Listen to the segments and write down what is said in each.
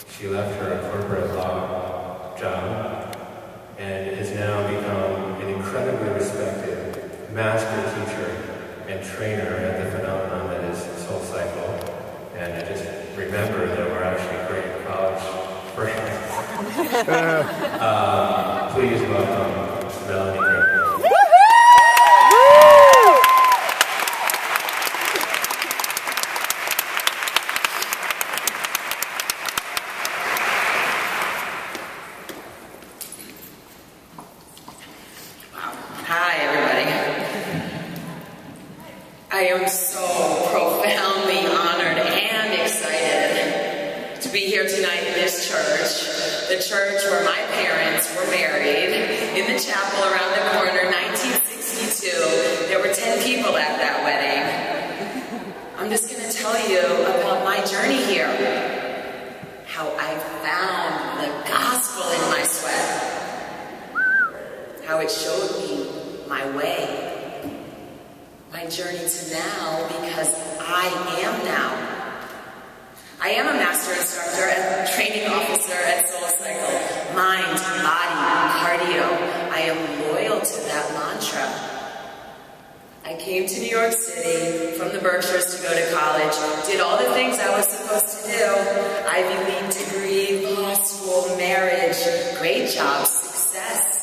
She left her corporate law job and has now become an incredibly respected master teacher and trainer at the phenomenon that is Soul Cycle. And I just remember that we're actually great college friends. Please welcome Melanie Griffith. Hi, everybody. I am so profoundly honored and excited to be here tonight in this church, the church where my parents were married, in the chapel around the corner, 1962. There were 10 people at that wedding. I'm just going to tell you about my journey here, how I found the gospel in my sweat, how it showed me my way, my journey to now, because I am now. I am a master instructor and training officer at Soul Cycle. Mind, body, cardio. I am loyal to that mantra. I came to New York City from the Berkshires to go to college, did all the things I was supposed to do. Ivy League degree, law school, marriage, great job, success.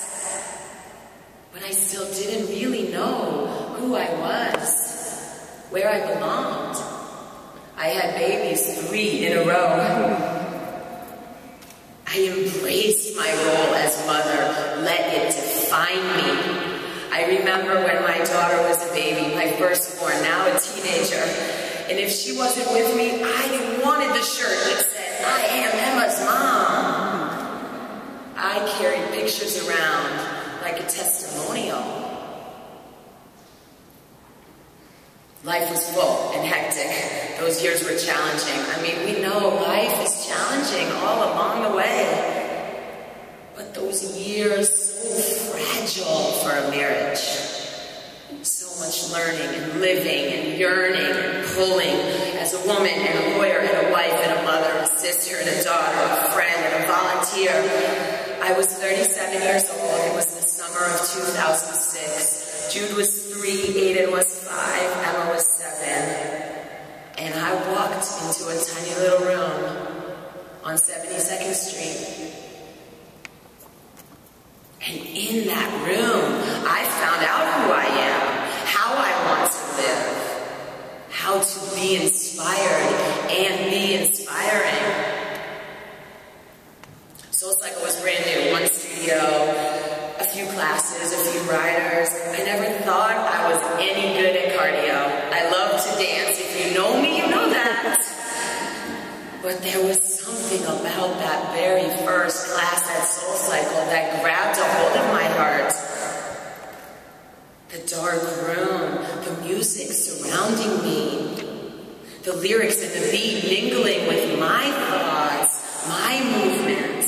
But I still didn't really know who I was, where I belonged. I had babies 3 in a row. I embraced my role as mother, let it define me. I remember when my daughter was a baby, my firstborn, now a teenager, and if she wasn't with me, I wanted the shirt that said, I am Emma's mom. I carried pictures around like a testimonial. Life was full and hectic. Those years were challenging. I mean, we know life is challenging all along the way. But those years, so fragile for a marriage. So much learning and living and yearning and pulling as a woman and a lawyer and a wife and a mother, a sister and a daughter, a friend and a volunteer. I was 37 years old. It was the summer of 2006. Jude was 3, Aiden was 5, Emma was 7. And I walked into a tiny little room on 72nd Street. And in that room, I found out who I am, how I want to live, how to be inspired and be inspiring. Soul Cycle was brand new, 1 studio, a few classes, a few riders. I never thought I was any good at cardio. I love to dance. If you know me, you know that. But there was something about that very first class at Soul Cycle that grabbed a hold of my heart. The dark room, the music surrounding me, the lyrics and the beat mingling with my thoughts, my movements.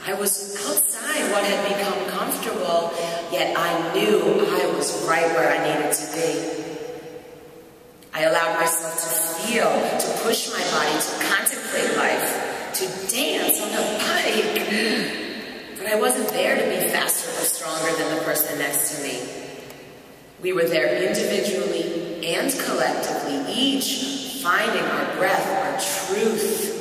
I was outside what had become comfortable, yet I knew I was right where I needed to be. I allowed myself to feel, to push my body, to contemplate life, to dance on a bike. But I wasn't there to be faster or stronger than the person next to me. We were there individually and collectively, each finding our breath, our truth.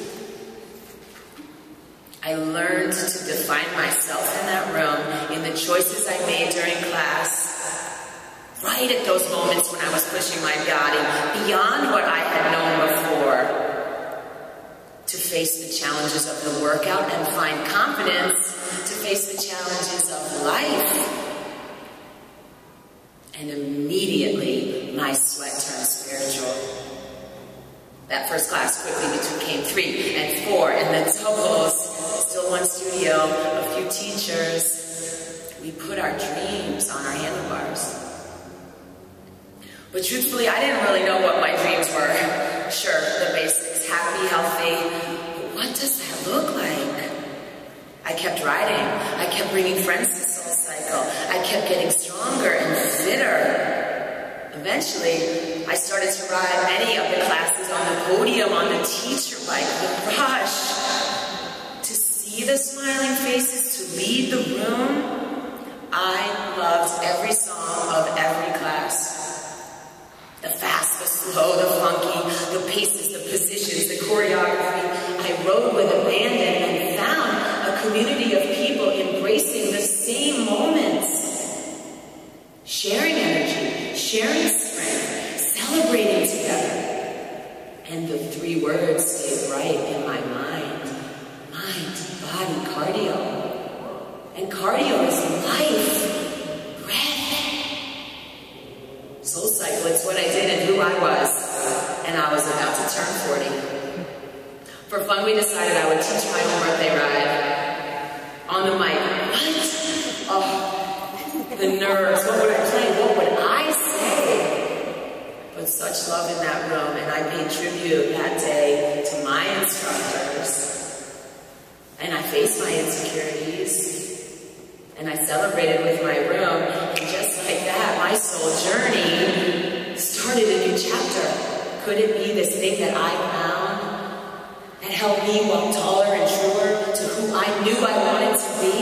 I learned to define myself in that room, in the choices I made during class, right at those moments when I was pushing my body beyond what I had known before, to face the challenges of the workout and find confidence to face the challenges of life. And immediately, my sweat turned spiritual. That first class quickly became 3 and 4, and the doubles. Still 1 studio, a few teachers. We put our dreams on our handlebars. But truthfully, I didn't really know what my dreams were. Sure, the basics, happy, healthy, but what does that look like? I kept riding. I kept bringing friends to Soul Cycle. I kept getting stronger and fitter. Eventually, I started to ride many of the classes on the podium, on the teacher bike, the rush. the smiling faces, to lead the room. I loved every song of every class. The fast, the slow, the funky, the paces, the positions, the choreography. I rode with abandon and found a community of people embracing the same moments. Sharing energy, sharing strength, celebrating together. And the three words stayed right in my mind. Mind, body, cardio. And cardio is life. Breath. Soul cycle, it's what I did and who I was. And I was about to turn 40. For fun, we decided I would teach my own birthday ride. On the mic. What? Oh, the nerves. What would I play? What would I say? But such love in that room, and I paid tribute that day to my instructors. And I faced my insecurities. And I celebrated with my room. And just like that, my soul journey started a new chapter. Could it be this thing that I found that helped me walk taller and truer to who I knew I wanted to be?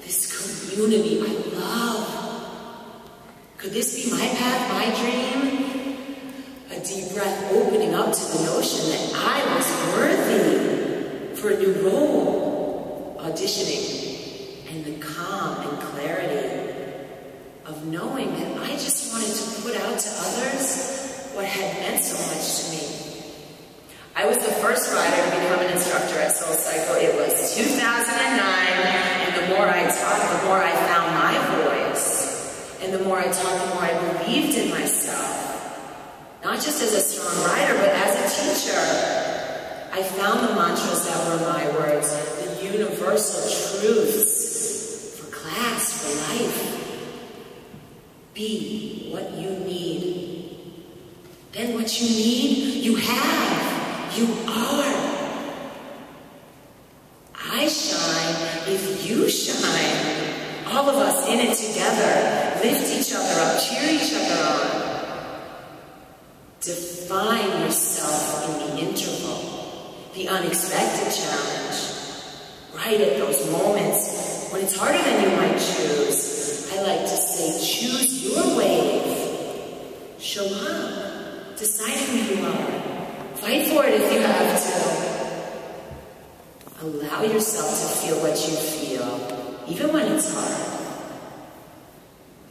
This community I love. Could this be my path, my dream? A deep breath opening up to the notion that I was worthy for a new role. Auditioning. And the calm and clarity of knowing that I just wanted to put out to others what had meant so much to me. I was the first rider to become an instructor at Soul Cycle. It was 2009, and the more I taught, the more I found my voice. And the more I taught, the more I believed in myself. Not just as a strong rider, but as a teacher. I found the mantras that were my words, the universal truths. For life. Be what you need. Then what you need, you have. You are. I shine if you shine. All of us in it together. Lift each other up. Cheer each other on. Define yourself in the interval. The unexpected challenge. Right at those moments when it's harder than you might choose, I like to say, choose your wave. Show up. Decide who you are. Fight for it if you have to. Allow yourself to feel what you feel, even when it's hard.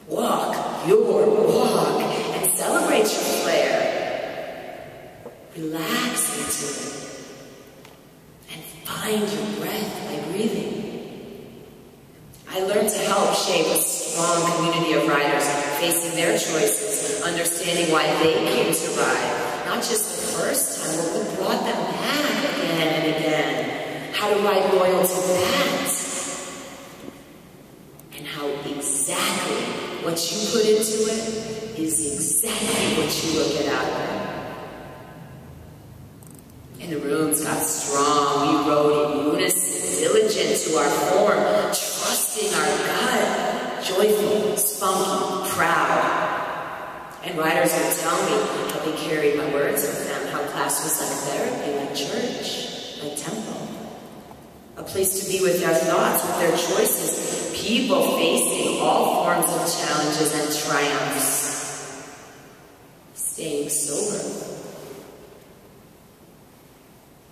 Walk your walk and celebrate your flair. Relax into it. And find your breath by breathing. I learned to help shape a strong community of riders facing their choices, understanding why they came to ride. Not just the first time, but what brought them back again and again. How to ride loyal to that. And how exactly what you put into it is exactly what you will get out of it. And the rooms got strong. We rode in unison, diligent to our form, trusting our gut, joyful, spunky, proud. And riders would tell me how they carried my words with them, how class was like therapy, like church, like temple. A place to be with their thoughts, with their choices, people facing all forms of challenges and triumphs. Staying sober.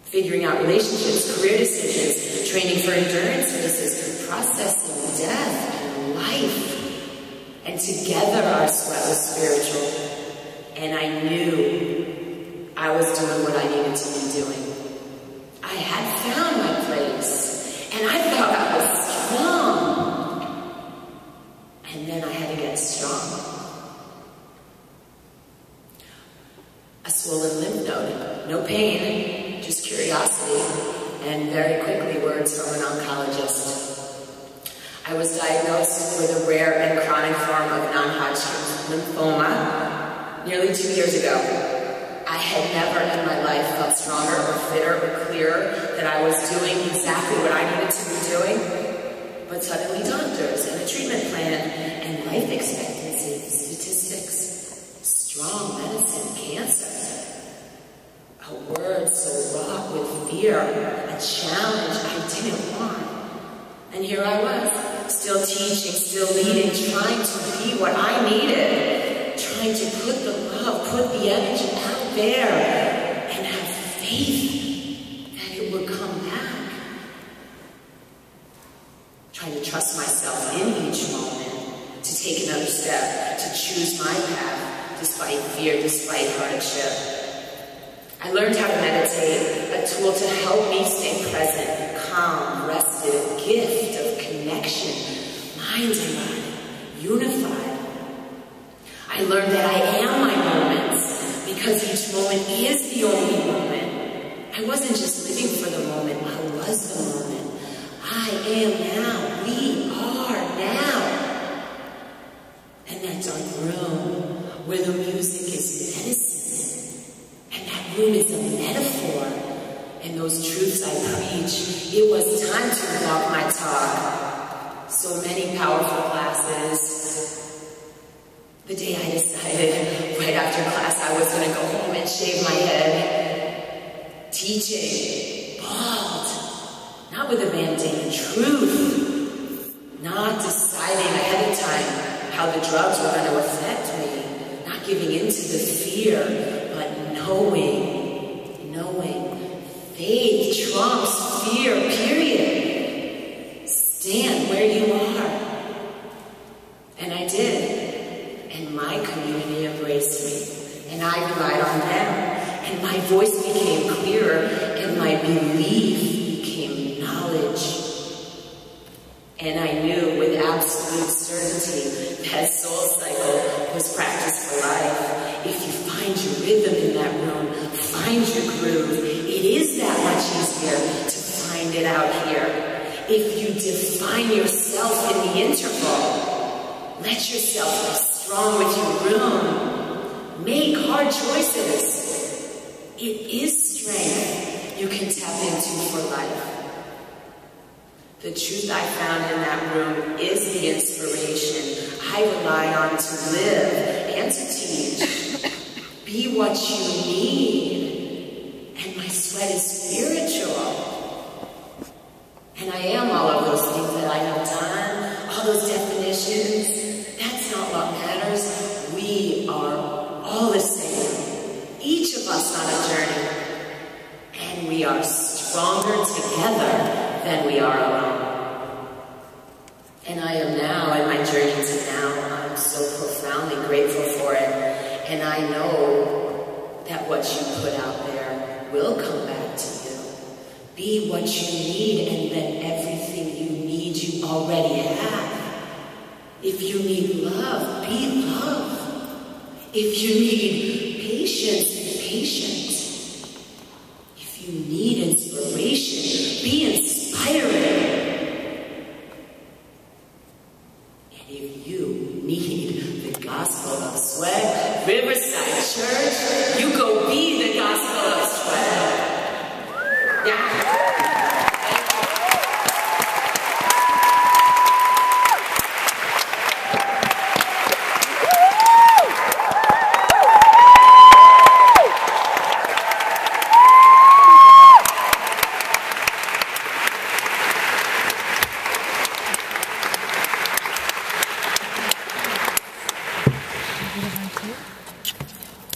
Figuring out relationships, career decisions, training for endurance races, processing death and life. And together our sweat was spiritual. And I knew I was doing what I needed to be doing. I had found my place. And I thought I was strong. And then I had to get strong. A swollen lymph node, no pain, just curiosity, and very quickly words from an oncologist. I was diagnosed with a rare and chronic form of non-Hodgkin's lymphoma nearly 2 years ago. I had never in my life felt stronger or fitter or clearer that I was doing exactly what I needed to be doing. But suddenly doctors and a treatment plan and life expectancy statistics, strong medicine, cancer. A word so wrought with fear, a challenge I didn't want. And here I was, still teaching, still leading, trying to be what I needed, trying to put the love, put the energy out there, and have faith that it would come back. Trying to trust myself in each moment, to take another step, to choose my path, despite fear, despite hardship. I learned how to meditate, a tool to help me stay present, calm, rested, a gift of connection, mind and body, unified. I learned that I am my moments, because each moment is the only moment. I wasn't just living for the moment, I was the moment. I am now, we are now. And that dark room, where the music is medicine, and that room is a metaphor, and those truths I preach, it was time to walk my talk. So many powerful classes. The day I decided, right after class, I was going to go home and shave my head. Teaching, bald, not with a mandate, truth. Not deciding ahead of time how the drugs were going to affect me. Not giving in to the fear, but knowing. Faith trumps fear, period. Stand where you are. And I did. And my community embraced me. And I relied on them. And my voice became clearer. And my belief became knowledge. And I knew with absolute certainty that soul cycle was practice for life. If you find your rhythm in that room, find your groove, it is that much easier to find it out here. If you define yourself in the interval, let yourself be strong with your room. Make hard choices. It is strength you can tap into for life. The truth I found in that room is the inspiration I rely on to live and to teach. Be what you need. And my sweat is spiritual. And I am all of those things that I have done, all those definitions. That's not what matters. We are all the same. Each of us on a journey. And we are stronger together than we are alone. And I am now, in my journey to now, I'm so profoundly grateful for it. And I know that what you put out there will come back to you. Be what you need, and then everything you need you already have. If you need love, be love. If you need patience, be patient. If you need inspiration, be inspiring. And if you need the gospel of sweat, Riverside Church, you go be the gospel of sweat. Yeah.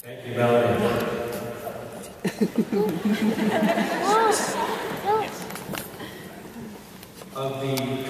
Thank you, Melanie. Of the